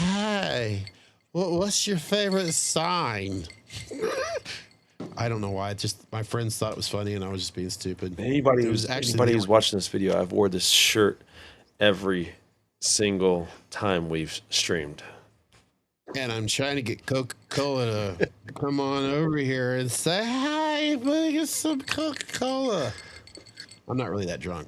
Hey, what's your favorite sign? I don't know why. It just my friends thought it was funny, and I was just being stupid. Anybody It was who's actually anybody the who's watching this video, I've wore this shirt every single time we've streamed. and I'm trying to get Coca-Cola to come on over here and say, "Hi, bring us some Coca-Cola." I'm not really that drunk.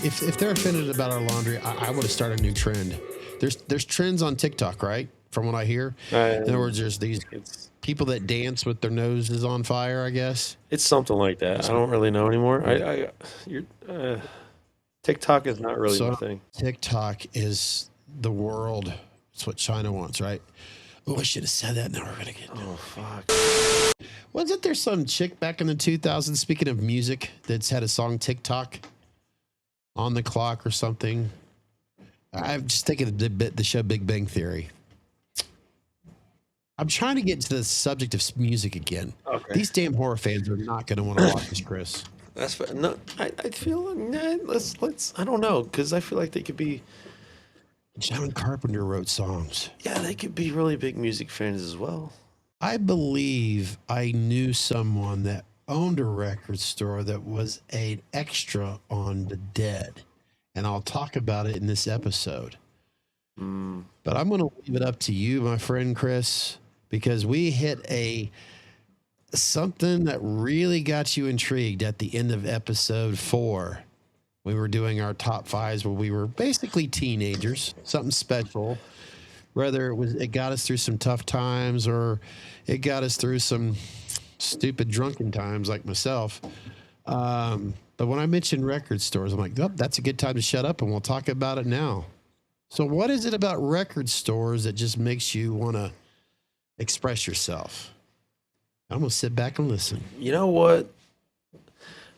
If they're offended about our laundry, I would have started a new trend. There's trends on TikTok, right? From what I hear. In other words, there's these It's people that dance with their noses on fire, I guess. it's something like that. I don't really know anymore. TikTok is not really my So thing. TikTok is the world. It's what China wants, right? Oh, I should have said that. Now we're gonna get. Oh fuck. Wasn't there some chick back in the 2000s? Speaking of music, that's had a song TikTok on the clock or something. I'm just thinking of the show Big Bang Theory. I'm trying to get to the subject of music again. Okay. These damn horror fans are not going to want to watch this, Chris. That's no. I feel like let's. I don't know because I feel like they could be. John Carpenter wrote songs. Yeah, they could be really big music fans as well. I believe I knew someone that owned a record store that was an extra on The Dead. And I'll talk about it in this episode. But I'm going to leave it up to you, my friend Chris, because we hit something that really got you intrigued at the end of episode 4. We were doing our top 5s where we were basically teenagers, something special. Whether it got us through some tough times or it got us through some stupid drunken times like myself. But when I mentioned record stores, I'm like, oh, that's a good time to shut up and we'll talk about it now. So what is it about record stores that just makes you want to express yourself? I'm going to sit back and listen. You know what?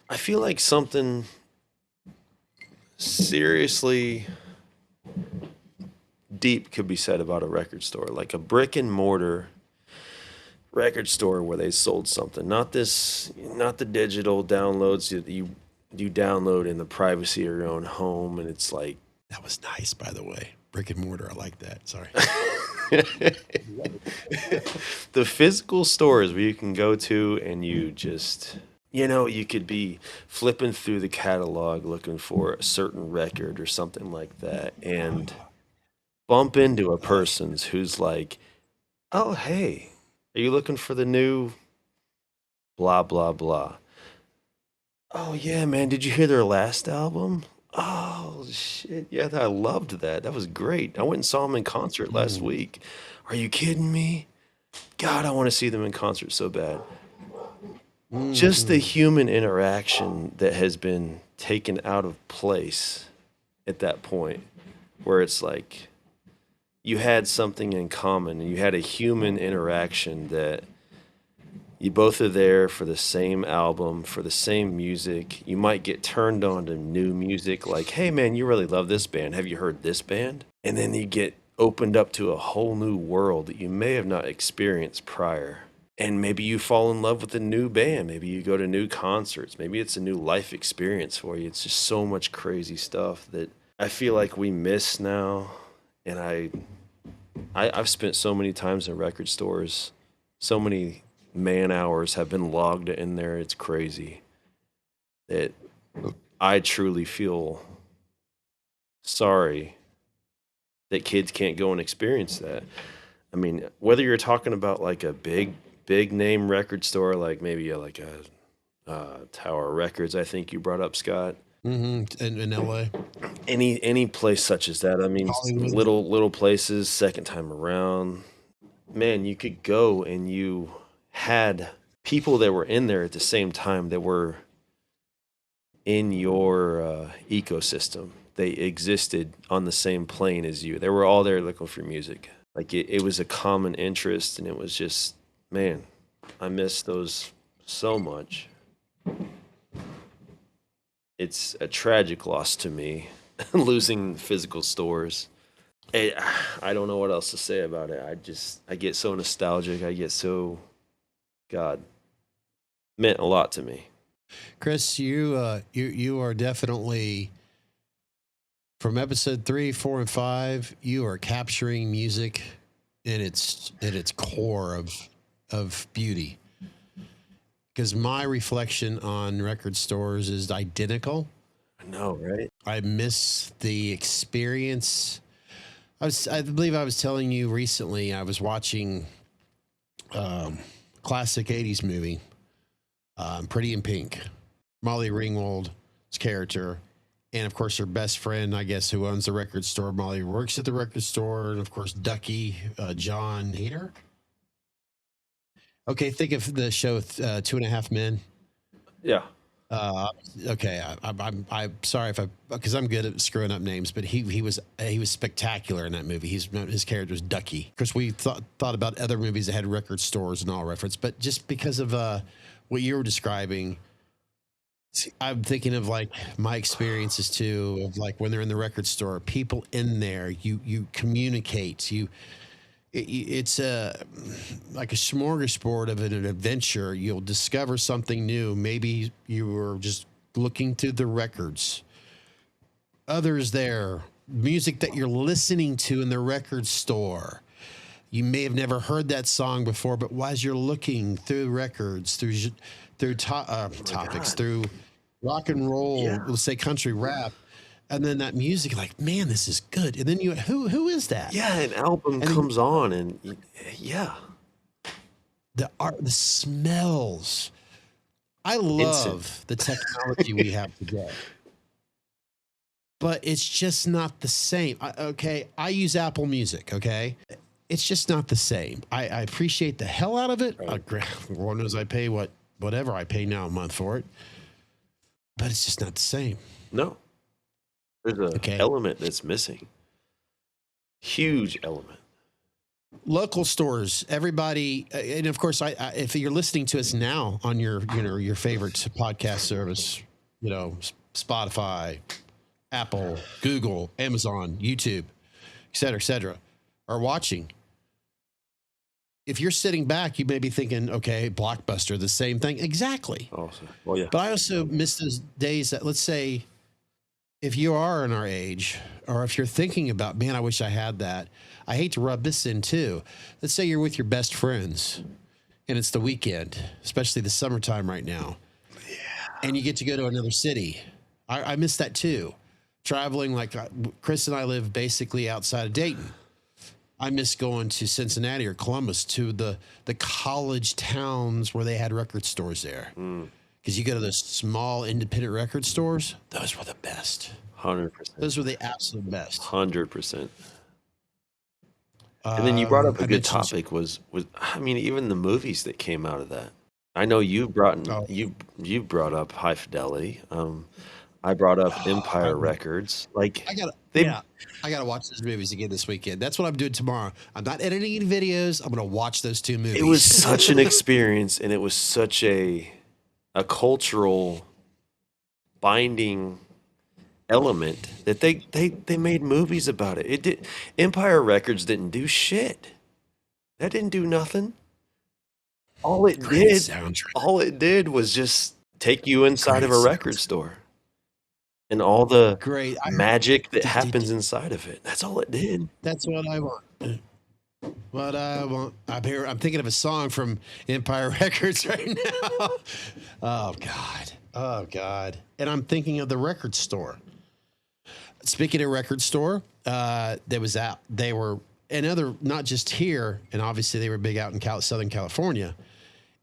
I feel like something seriously deep could be said about a record store, like a brick and mortar record store where they sold something, not the digital downloads that you download in the privacy of your own home, and it's like that was nice, by the way. Brick and mortar, I like that. Sorry. The physical stores where you can go to and you just, you could be flipping through the catalog looking for a certain record or something like that and bump into a person who's like, oh, hey, are you looking for the new blah, blah, blah? Oh, yeah, man, did you hear their last album? Oh, shit, yeah, I loved that. That was great. I went and saw them in concert last week. Are you kidding me? God, I want to see them in concert so bad. Just the human interaction that has been taken out of place at that point, where it's like you had something in common and you had a human interaction that you both are there for the same album, for the same music. You might get turned on to new music like, hey man, you really love this band. Have you heard this band? And then you get opened up to a whole new world that you may have not experienced prior. And maybe you fall in love with a new band. Maybe you go to new concerts. Maybe it's a new life experience for you. It's just so much crazy stuff that I feel like we miss now. And I've spent so many times in record stores, so many man hours have been logged in there. It's crazy that I truly feel sorry that kids can't go and experience that. I mean, whether you're talking about like a big name record store, like maybe like a Tower Records, I think you brought up, Scott. Mm-hmm. In LA, Any place such as that. I mean, Hollywood. little places, second time around, man, you could go and you had people that were in there at the same time that were in your ecosystem. They existed on the same plane as you. They were all there looking for music. Like it was a common interest, and it was just, man, I miss those so much. It's a tragic loss to me losing physical stores. I, I don't know what else to say about it. I get so nostalgic. I get so, God, meant a lot to me. Chris, you are definitely from episode 3, 4, and 5. You are capturing music in its core of beauty. Because my reflection on record stores is identical. I know, right? I miss the experience. I believe I was telling you recently. I was watching classic '80s movie, Pretty in Pink. Molly Ringwald's character, and of course her best friend, I guess, who owns the record store. Molly works at the record store, and of course Ducky, John Hader. Okay, think of the show Two and a Half Men. Yeah. Okay, I'm sorry if because I'm good at screwing up names, but he was spectacular in that movie. His character was Ducky. Of course, we thought about other movies that had record stores and all reference, but just because of what you were describing, I'm thinking of like my experiences too, of like when they're in the record store, people in there, you communicate, it's like a smorgasbord of an adventure. You'll discover something new. Maybe you were just looking through the records. Others there, music that you're listening to in the record store. You may have never heard that song before, but as you're looking through records, through topics, through rock and roll, let's say country rap, and then that music, like, man, this is good. And then who is that? Yeah, an album comes on, and yeah, the art, the smells. I love the technology we have today, but it's just not the same. I use Apple Music. Okay, it's just not the same. I appreciate the hell out of it. Lord knows I pay whatever I pay now a month for it, but it's just not the same. No. There's an element that's missing. Huge element. Local stores, everybody, and of course, if you're listening to us now on your favorite podcast service, Spotify, Apple, Google, Amazon, YouTube, et cetera, are watching. If you're sitting back, you may be thinking, okay, Blockbuster, the same thing. Exactly. Awesome. Well, yeah. But I also miss those days that, let's say, if you are in our age, or if you're thinking about, man, I wish I had that. I hate to rub this in too. Let's say you're with your best friends and it's the weekend, especially the summertime right now. Yeah. And you get to go to another city. I miss that too. Traveling, like Chris and I live basically outside of Dayton. I miss going to Cincinnati or Columbus, to the college towns where they had record stores there. Because you go to those small independent record stores, those were the best. 100%. Those were the absolute best. 100%. And then you brought up a good topic was even the movies that came out of that. I know you brought up High Fidelity. I brought up Empire Records. Like I gotta watch those movies again this weekend. That's what I'm doing tomorrow. I'm not editing any videos. I'm gonna watch those two movies. It was such an experience, and it was such a cultural binding element that they made movies about it. Empire Records didn't do shit. That didn't do nothing. All it did was just take you inside of a record store and all the magic that happens inside of it. That's all it did. That's what I want. What I want. I'm thinking of a song from Empire Records right now. Oh God. And I'm thinking of the record store. Speaking of record store, they were not just here, and obviously they were big out in Southern California,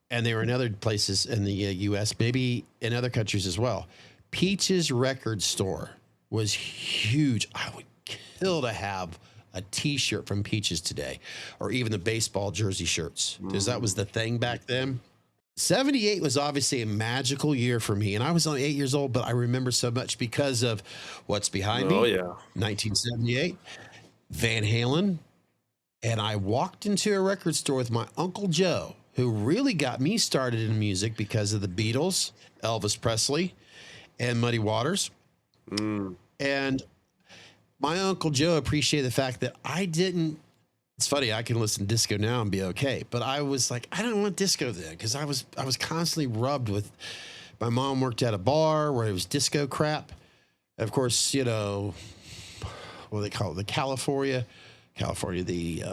and they were in other places in the U.S., maybe in other countries as well. Peach's record store was huge. I would kill to have a T-shirt from Peaches today, or even the baseball jersey shirts, because that was the thing back then. 78 was obviously a magical year for me, and I was only 8 years old, but I remember so much because of what's behind me. Oh, yeah. 1978, Van Halen, and I walked into a record store with my Uncle Joe, who really got me started in music because of the Beatles, Elvis Presley, and Muddy Waters. And my Uncle Joe appreciated the fact that I didn't. It's funny, I can listen to disco now and be okay, but I was like, I didn't want disco then because I was constantly rubbed with. My mom worked at a bar where it was disco crap. Of course, you know what do they call it, the California, the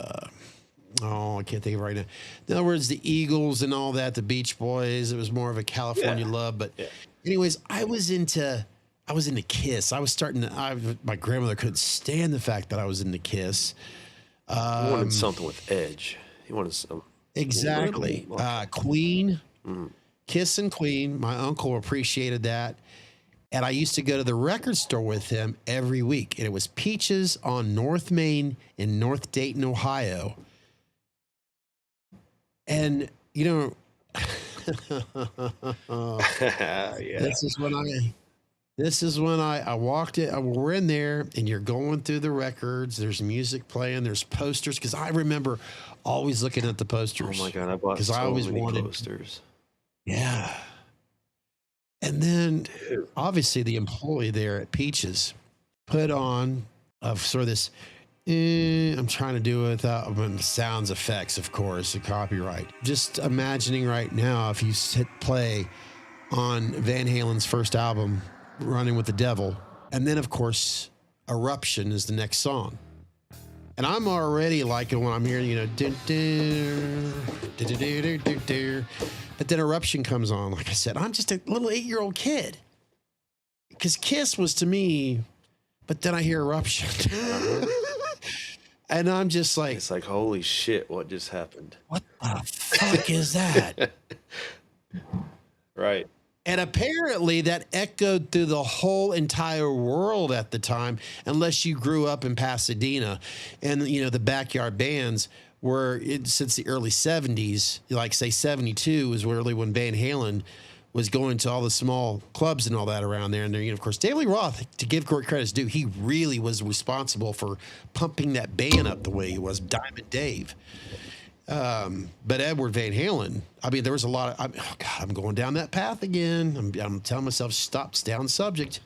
oh, I can't think of it right now. In other words, the Eagles and all that, the Beach Boys. It was more of a California Yeah. love. But Yeah. anyways, I was into Kiss. I was starting to. My grandmother couldn't stand the fact that I was into Kiss. He wanted something with edge. He wanted some Exactly. little. Queen, Mm. Kiss and Queen. My uncle appreciated that. And I used to go to the record store with him every week. And it was Peaches on North Main in North Dayton, Ohio. And, you know, Yeah. this is when I walked it. We're in there and you're going through the records. There's music playing. There's posters. Because I remember always looking at the Oh posters. my God, I bought 'Cause I so always many wanted- posters. Yeah. And then Dude. obviously the employee there at Peaches put on sort of this. I'm trying to do it without sounds effects, of course, the copyright. Just imagining right now if you hit play on Van Halen's first album, Running with the Devil, and then of course Eruption is the next song. And I'm already liking when I'm hearing, you know, dun, dun, dun, dun, dun, dun, dun, dun. But then Eruption comes on. Like I said, I'm just a little 8-year-old kid. Because Kiss was to me, but then I hear Eruption. And I'm just like, It's like, holy shit, what just happened? what the fuck is that? Right. And apparently that echoed through the whole entire world at the time, unless you grew up in Pasadena. And, you know, the backyard bands were, since the early 70s, like say 72 was really when Van Halen was going to all the small clubs and all that around there. And then, you know, of course, David Lee Roth, to give credit due, he really was responsible for pumping that band up the way he was, Diamond Dave. But Edward Van Halen, I mean, there was a lot of, oh God, I'm going down that path again. I'm telling myself, stop, stay on subject.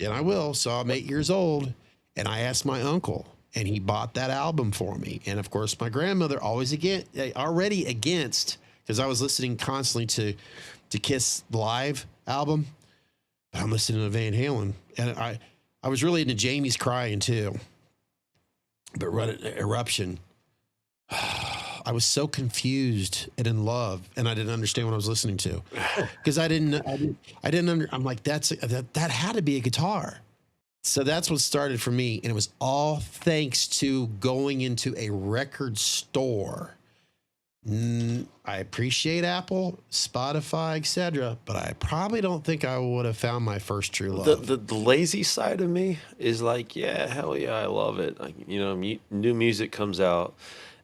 And I will. So I'm 8 years old and I asked my uncle and he bought that album for me. And of course, my grandmother already against, because I was listening constantly to Kiss Live album, but I'm listening to Van Halen. And I was really into Jamie's Crying too. But Eruption, I was so confused and in love, and I didn't understand what I was listening to because I'm like, that had to be a guitar. So that's what started for me, and it was all thanks to going into a record store. I appreciate Apple, Spotify, etc., but I probably don't think I would have found my first true love. The lazy side of me is like, yeah, hell yeah, I love it. Like, you know, new music comes out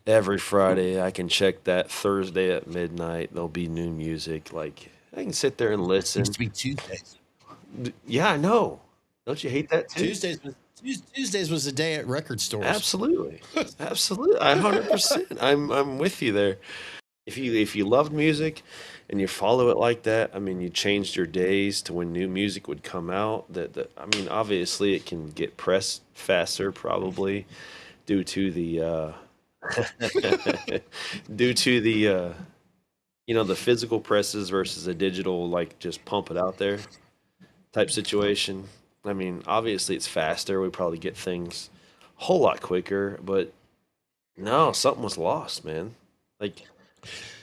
every Friday. I can check that Thursday at midnight. There'll be new music. Like, I can sit there and listen. Used to be Tuesdays. Yeah, I know. Don't you hate that too? Tuesdays was the day at record stores. Absolutely, absolutely. 100%. I'm with you there. If you loved music and you follow it like that, I mean, you changed your days to when new music would come out. I mean, obviously, it can get pressed faster, probably, due to the you know, the physical presses versus a digital, like just pump it out there type situation. I mean, obviously it's faster. We probably get things a whole lot quicker, but no, something was lost, man. Like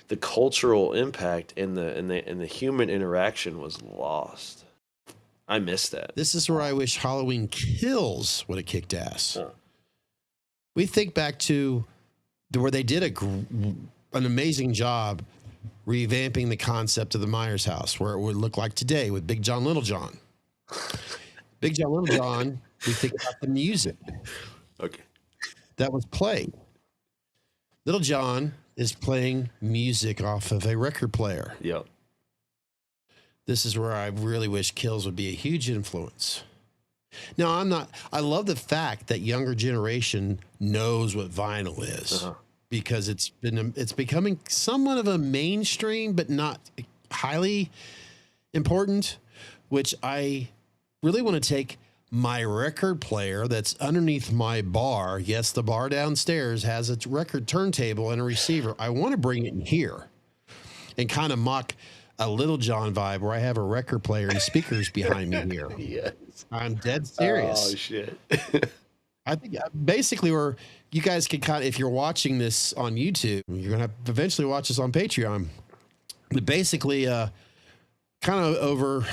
the cultural impact and the human interaction was lost. I miss that. This is where I wish Halloween Kills would have kicked ass. Huh. We think back to where they did an amazing job revamping the concept of the Myers house, where it would look like today with Big John, Little John. Big John, Little John, we think about the music Okay. that was played. Little John is playing music off of a record player. Yep. This is where I really wish Kills would be a huge influence. Now, I love the fact that younger generation knows what vinyl is because it's becoming somewhat of a mainstream, but not highly important, which I really want to take my record player that's underneath my bar. Yes, the bar downstairs has a record turntable and a receiver. I want to bring it in here and kind of mock a Little John vibe where I have a record player and speakers behind me here. Yes. I'm dead Oh, serious. shit. I think basically where you guys can kind of, if you're watching this on YouTube, you're going to eventually watch this on Patreon. But basically, kind of over,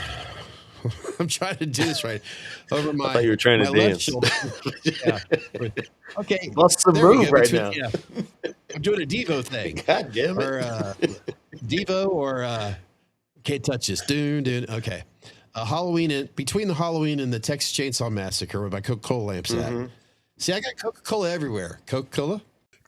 I'm trying to do this right, over my, I thought you were trying to my left dance. shoulder. Yeah. Okay. Bust the there we move go, right between- now. yeah. I'm doing a Devo thing. God damn it. Or Devo or Can't Touch This. Dune. Okay. Halloween, between the Halloween and the Texas Chainsaw Massacre where my Coca-Cola lamps at. See, I got Coca-Cola everywhere. Coca-Cola?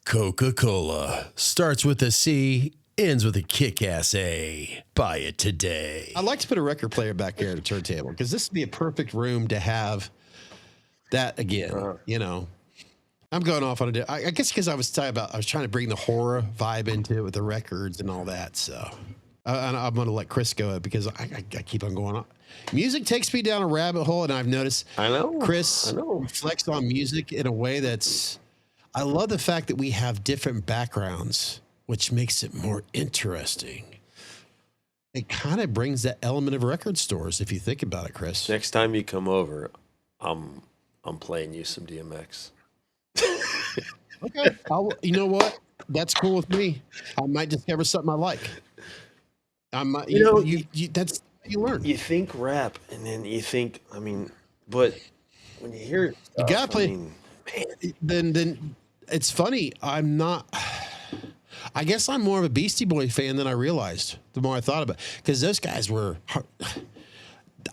Coca-Cola. Starts with a C, ends with a kick-ass A. Buy it today. I'd like to put a record player back there at a turntable because this would be a perfect room to have that again. You know, I'm going off on a. I guess because I was trying to bring the horror vibe into it with the records and all that. So I'm going to let Chris go because I keep on going on. Music takes me down a rabbit hole, and I've noticed Chris reflects on music in a way that's. I love the fact that we have different backgrounds, which makes it more interesting. It kind of brings that element of record stores, if you think about it, Chris. Next time you come over, I'm playing you some DMX. Okay. You know what? That's cool with me. I might discover something I like. I might. That's you learn. You think rap, and then you think, but when you hear it, You gotta play. Then it's funny. I'm not. I guess I'm more of a Beastie Boy fan than I realized. The more I thought about it, because those guys were.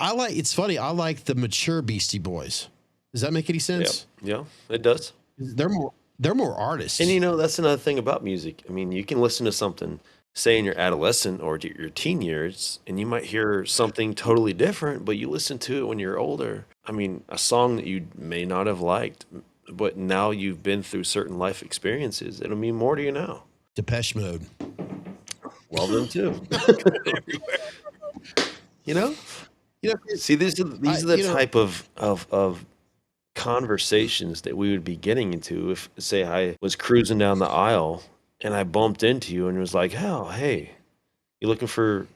It's funny. I like the mature Beastie Boys. Does that make any sense? Yeah, it does. They're more artists. And that's another thing about music. You can listen to something, say in your adolescent or your teen years, and you might hear something totally different, but you listen to it when you're older. A song that you may not have liked, but now you've been through certain life experiences, it'll mean more to you now. Depeche Mode. Well, them too. See, these are the type of conversations that we would be getting into if, say, I was cruising down the aisle and I bumped into you and was like, "Hell, hey, you looking for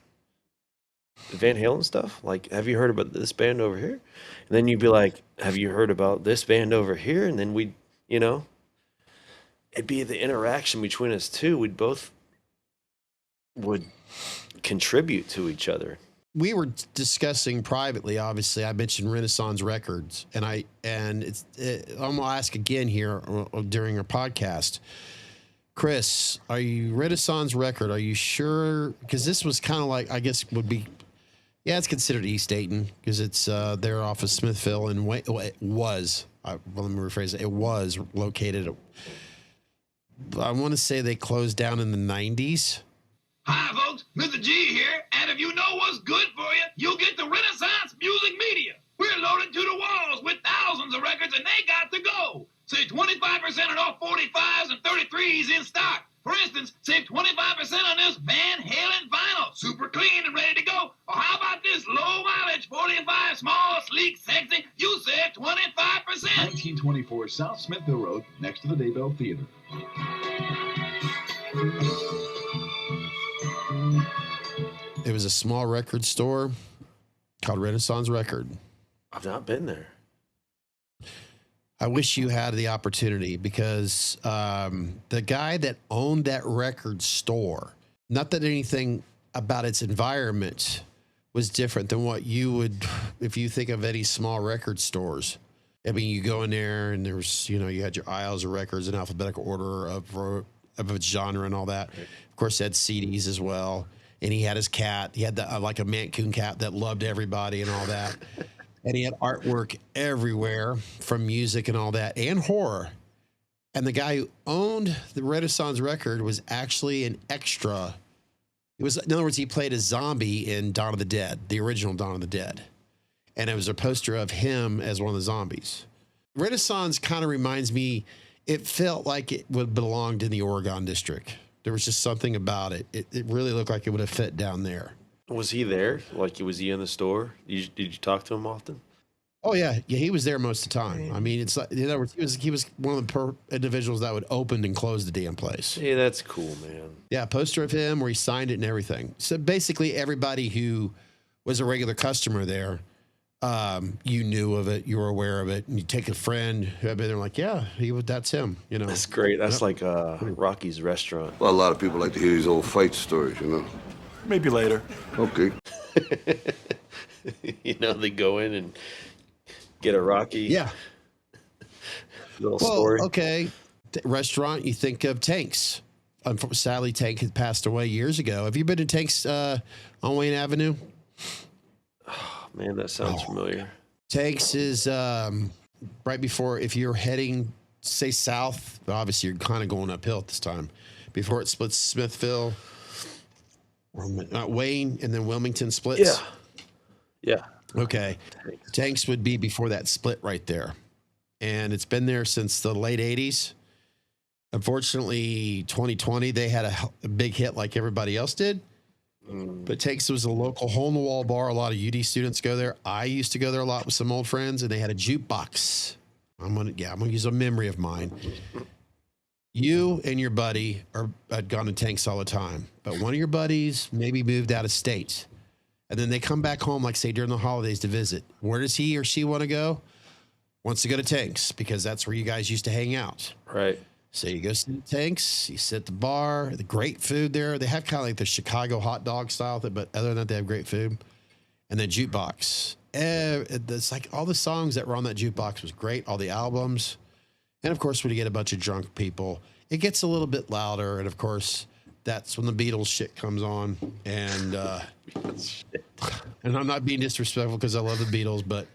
Van Halen stuff? Like, have you heard about this band over here?" And then you'd be like, "Have you heard about this band over here?" And then we'd, it'd be the interaction between us two. We'd both would contribute to each other. We were discussing privately. Obviously, I mentioned Renaissance Records, and I'm gonna ask again here during our podcast. Chris, are you Renaissance Record? Are you sure? Because this was kind of like, I guess would be, yeah, it's considered East Dayton because it's they're off of Smithville, and it was. Let me rephrase it. It was located. I want to say they closed down in the 90s. Hi, folks. Mr. G here. And if you know what's good for you, you'll get the Renaissance Music Media. We're loaded to the walls with thousands of records, and they got to go. Save 25% on all 45s and 33s in stock. For instance, save 25% on this Van Halen vinyl. Super clean and ready to go. Or how about this low mileage 45, small, sleek, sexy? You save 25%. 1924 South Smithville Road, next to the Daybell Theater. It was a small record store called Renaissance Record. I've not been there. I wish you had the opportunity because the guy that owned that record store, not that anything about its environment was different than what you would, if you think of any small record stores. You go in there and there's, you had your aisles of records in alphabetical order of a genre and all that. Of course, they had CDs as well. And he had his cat. He had like a Mancoon cat that loved everybody and all that. And he had artwork everywhere from music and all that and horror. And the guy who owned the Renaissance Record was actually an extra. In other words, he played a zombie in Dawn of the Dead, the original Dawn of the Dead. And it was a poster of him as one of the zombies. Renaissance kind of reminds me, it felt like it would belonged in the Oregon district. There was just something about it. It really looked like it would have fit down there. Was he there? Like, was he in the store? Did you talk to him often? Oh yeah, yeah. He was there most of the time. I mean, it's like in other words, he was one of the individuals that would open and close the damn place. Hey, that's cool, man. Yeah, poster of him where he signed it and everything. So basically, everybody who was a regular customer there, you knew of it, you were aware of it, and you take a friend who had been there, like, yeah, that's him. You know, That's great. That's Yep. like Rocky's restaurant. Well, a lot of people like to hear these old fight stories, you know. Maybe later. Okay. You know, they go in and get a Rocky Yeah. little Well, story. okay. Restaurant, you think of Tanks. Sadly, Tank had passed away years ago. Have you been to Tanks on Wayne Avenue? Man, that sounds familiar. Tanks is right before, if you're heading, say, south, obviously you're kind of going uphill at this time, before it splits Smithville, Wayne, and then Wilmington splits. Yeah. Yeah. Okay. Tanks would be before that split right there. And it's been there since the late 80s. Unfortunately, 2020, they had a big hit like everybody else did. But Tanks was a local hole-in-the-wall bar. A lot of UD students go there. I used to go there a lot with some old friends, and they had a jukebox. I'm gonna use a memory of mine. You and your buddy had gone to Tanks all the time, but one of your buddies maybe moved out of state, and then they come back home, like say during the holidays, to visit. Where does he or she want to go? Wants to go to Tanks because that's where you guys used to hang out. Right. So you go sit at Tanks, you sit at the bar, the great food there. They have kind of like the Chicago hot dog style, but other than that, they have great food. And then jukebox. It's like all the songs that were on that jukebox was great, all the albums. And of course, when you get a bunch of drunk people, it gets a little bit louder. And of course, that's when the Beatles shit comes on. And and I'm not being disrespectful because I love the Beatles, but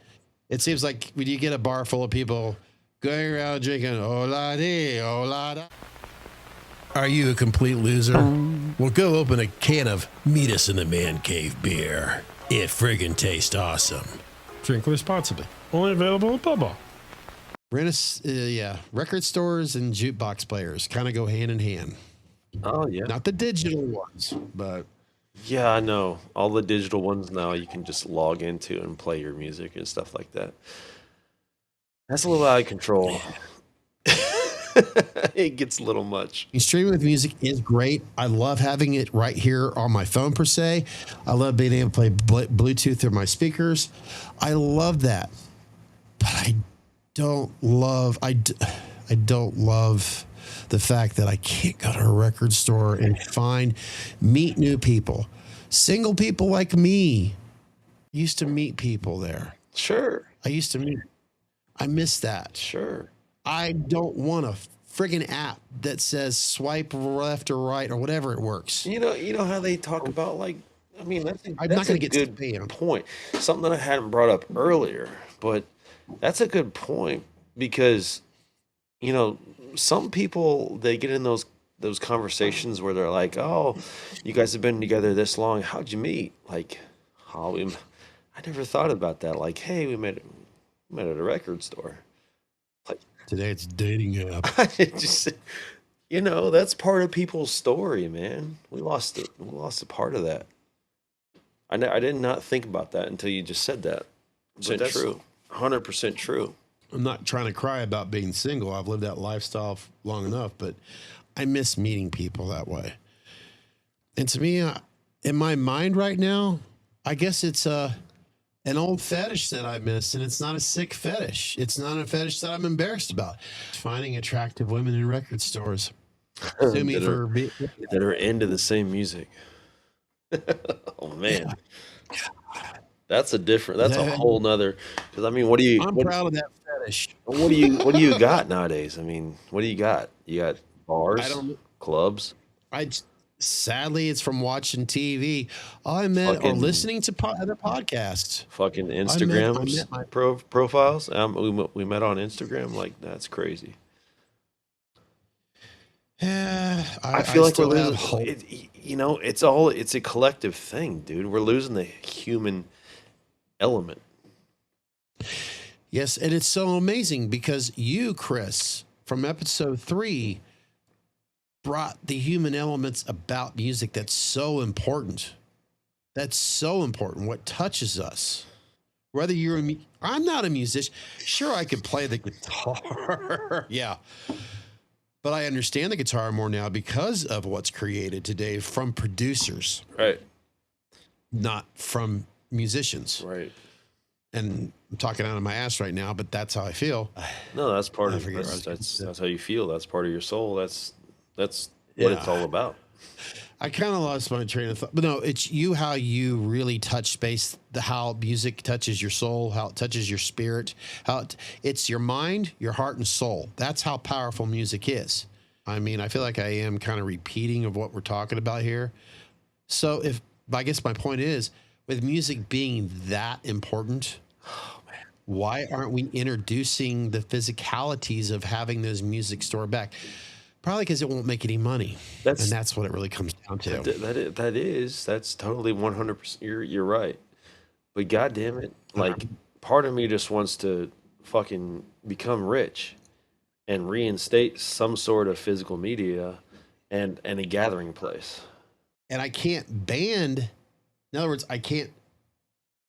it seems like when you get a bar full of people going around drinking, oh la dee, oh la da. Are you a complete loser? Well, go open a can of Meet Us in the Man Cave beer. It friggin' tastes awesome. Drink responsibly. Only available at Bubba. Record stores and jukebox players kind of go hand in hand. Oh, yeah. Not the digital ones, but Yeah, I know. All the digital ones now you can just log into and play your music and stuff like that. That's a little out of control. It gets a little much. streaming with music is great. I love having it right here on my phone per se. I love being able to play Bluetooth through my speakers. I love that, but I don't love the fact that I can't go to a record store and meet new people. Single people like me used to meet people there. Sure. I miss that. Sure. I don't want a friggin' app that says swipe left or right or whatever it works. You know how they talk about, like, I mean, that's I'm not that's gonna a get good spam. point. Something that I hadn't brought up earlier, but that's a good point because, some people, they get in those conversations where they're like, oh, you guys have been together this long. How'd you meet? Like, I never thought about that. Like, hey, we met at a record store. Like, Today it's dating app. it just, that's part of people's story, man. We lost a part of that. I did not think about that until you just said that. But that's true. 100% true. I'm not trying to cry about being single. I've lived that lifestyle long enough, but I miss meeting people that way. And to me, in my mind right now, I guess it's an old fetish that I miss, and it's not a sick fetish. It's not a fetish that I'm embarrassed about. Finding attractive women in record stores. Sue me that are into the same music. Oh man, that's a whole nother. Because I mean, I'm proud of that fetish. What do you got nowadays? I mean, what do you got? You got bars, clubs. Sadly, it's from watching TV. I met or listening to other podcasts. Fucking Instagrams, profiles. We met on Instagram. Like, that's crazy. Yeah, I feel like we're losing hope. It's a collective thing, dude. We're losing the human element. Yes, and it's so amazing because you, Chris, from episode 3, brought the human elements about music that's so important. That's so important. What touches us, Whether I'm not a musician. Sure, I could play the guitar. Yeah. But I understand the guitar more now because of what's created today from producers, Right. not from musicians. Right. And I'm talking out of my ass right now, but that's how I feel. No, that's part I of forget what I was gonna that's say. that's how you feel. That's part of your soul. That's what Yeah. it's all about. I kind of lost my train of thought, but no, it's you, how you really touch space, how music touches your soul, how it touches your spirit, it's your mind, your heart, and soul. That's how powerful music is. I mean, I feel like I am kind of repeating of what we're talking about here. So I guess my point is, with music being that important, why aren't we introducing the physicalities of having those music stored back? Probably because it won't make any money. And that's what it really comes down to. That's totally 100%. You're right. But goddamn it, like part of me just wants to fucking become rich and reinstate some sort of physical media and a gathering place. And I can't in other words, I can't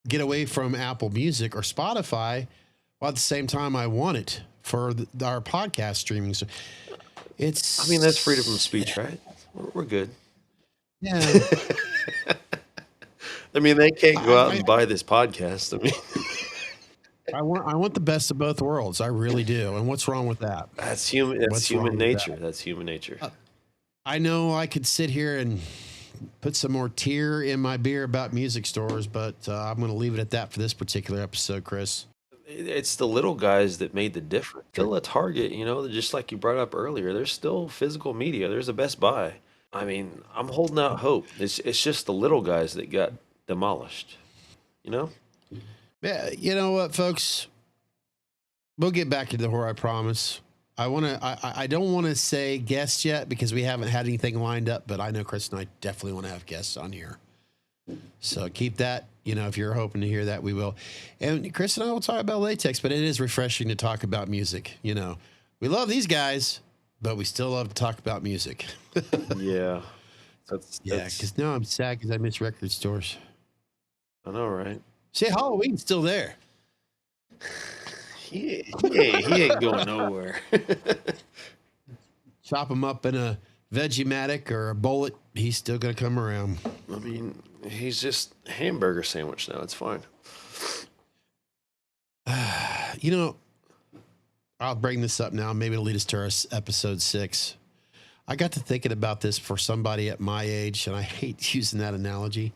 get away from Apple Music or Spotify while at the same time I want it for our podcast streaming. So I mean, that's freedom of speech, right? We're good. Yeah. I mean, they can't go out and buy this podcast. I mean, I want the best of both worlds. I really do. And what's wrong with that? that's human. That's human nature. That's human nature. I know I could sit here and put some more tear in my beer about music stores, but I'm going to leave it at that for this particular episode, Chris. It's the little guys that made the difference. Still a Target, just like you brought up earlier. There's still physical media. There's a Best Buy. I mean, I'm holding out hope. It's just the little guys that got demolished. Yeah, you know what, folks? We'll get back into the horror, I promise. I don't want to say guests yet because we haven't had anything lined up, but I know Chris and I definitely want to have guests on here. So keep that, if you're hoping to hear that, we will. And Chris and I will talk about latex, but it is refreshing to talk about music. We love these guys, but we still love to talk about music. Yeah. Because now I'm sad because I miss record stores. I know, right? See, Halloween's still there. He ain't going nowhere. Chop him up in a Vegematic or a bullet, he's still going to come around. I mean, he's just a hamburger sandwich now. It's fine. I'll bring this up now. Maybe it'll lead us to our episode 6. I got to thinking about this for somebody at my age, and I hate using that analogy.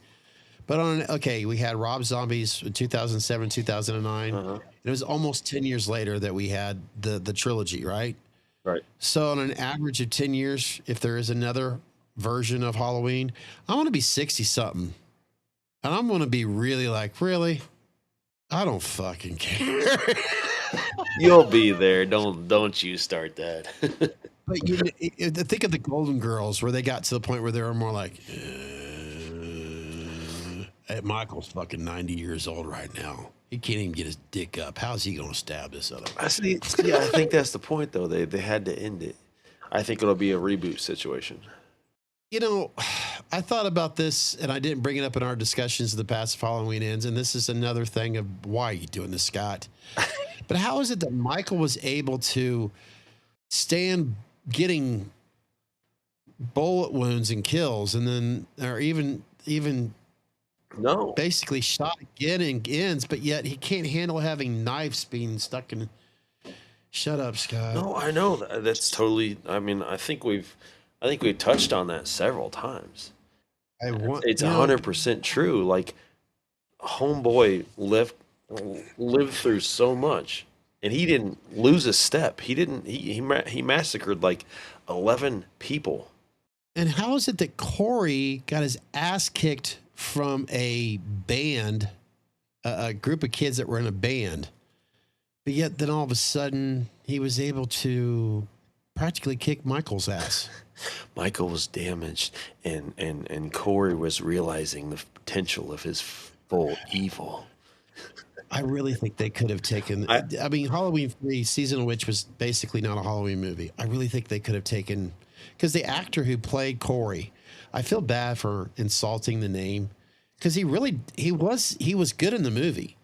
But we had Rob Zombie's 2007, 2009. Uh-huh. It was almost 10 years later that we had the trilogy, right? Right. So on an average of 10 years, if there is another version of Halloween, I want to be 60-something. And I'm going to be really like, really? I don't fucking care. You'll be there. Don't you start that. But think of the Golden Girls where they got to the point where they were more like, hey, Michael's fucking 90 years old right now. He can't even get his dick up. How's he going to stab this other? I think that's the point, though. They had to end it. I think it'll be a reboot situation. I thought about this, and I didn't bring it up in our discussions of the past Halloween ends, and this is another thing of why are you doing this, Scott? But how is it that Michael was able to stand getting bullet wounds and kills, and then, or even no, basically shot again and ends, but yet he can't handle having knives being stuck in. Shut up, Scott. No, I know that's totally. I mean, I think we've touched on that several times. It's 100% true. Like, homeboy lived through so much, and he didn't lose a step. He massacred like 11 people. And how is it that Corey got his ass kicked from a band, a group of kids that were in a band, but yet then all of a sudden he was able to practically kick Michael's ass? Michael was damaged, and Corey was realizing the potential of his full evil. I really think they could have taken. I mean, Halloween 3, Season of Witch was basically not a Halloween movie. I really think they could have taken, because the actor who played Corey, I feel bad for insulting the name, because he was good in the movie.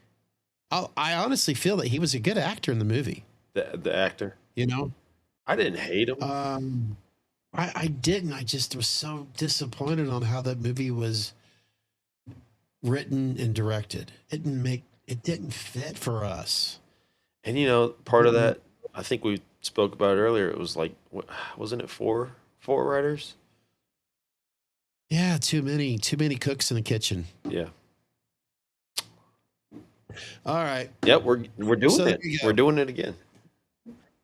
I honestly feel that he was a good actor in the movie. The actor. You know, I didn't hate him. I didn't. I just was so disappointed on how that movie was written and directed. It didn't fit for us. And part of that, I think we spoke about it earlier. It was like, wasn't it four writers? Yeah, too many cooks in the kitchen. Yeah. All right. Yep, we're doing it. We're doing it again.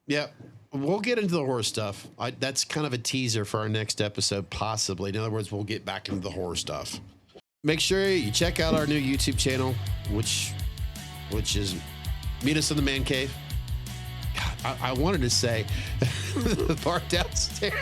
Yep. We'll get into the horror stuff. That's kind of a teaser for our next episode, possibly. In other words, we'll get back into the horror stuff. Make sure you check out our new YouTube channel, which is Meet Us in the Man Cave. God, I wanted to say the part downstairs.